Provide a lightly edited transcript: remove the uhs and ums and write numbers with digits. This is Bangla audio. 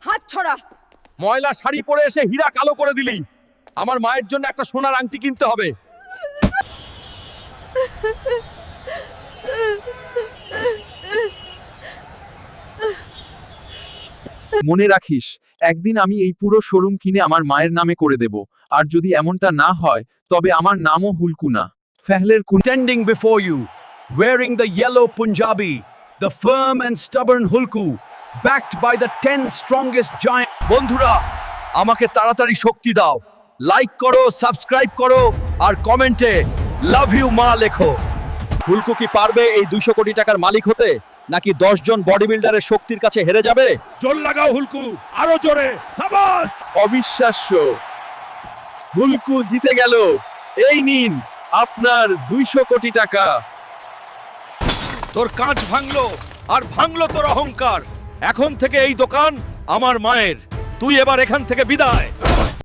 হাত ছড়া। ময়লা শাড়ি পরে এসে হীরা কালো করে দিলি। আমার মায়ের জন্য একটা সোনার আংটি কিনতে হবে। মনে রাখিস, একদিন আমি এই পুরো শোরুম কিনে আমার মায়ের নামে করে দেব, আর যদি এমনটা না হয় তবে আমার নামও হুলকু না। ফেহলের কুন Standing before you, wearing the yellow Punjabi, the firm and stubborn Hulku, backed by the 10 strongest giant. বন্ধুরা, আমাকে তাড়াতাড়ি শক্তি দাও। লাইক করো, সাবস্ক্রাইব করো, আর কমেন্টে লাভ ইউ মা লেখো। হুলকু কি পারবে এই 200 কোটি টাকার মালিক হতে, নাকি 10 জন বডি বিল্ডারের শক্তির কাছে হেরে যাবে? জোর লাগাও হুলকু, আরো জোরে, সাবাস! অবিশ্বাস্য, হুলকু জিতে গেল। এই নিন আপনার 200 কোটি টাকা। তোর কাঁচ ভাঙলো, আর ভাঙলো তোর অহংকার। এখন থেকে এই দোকান আমার মায়ের। তুই এবার এখান থেকে বিদায়।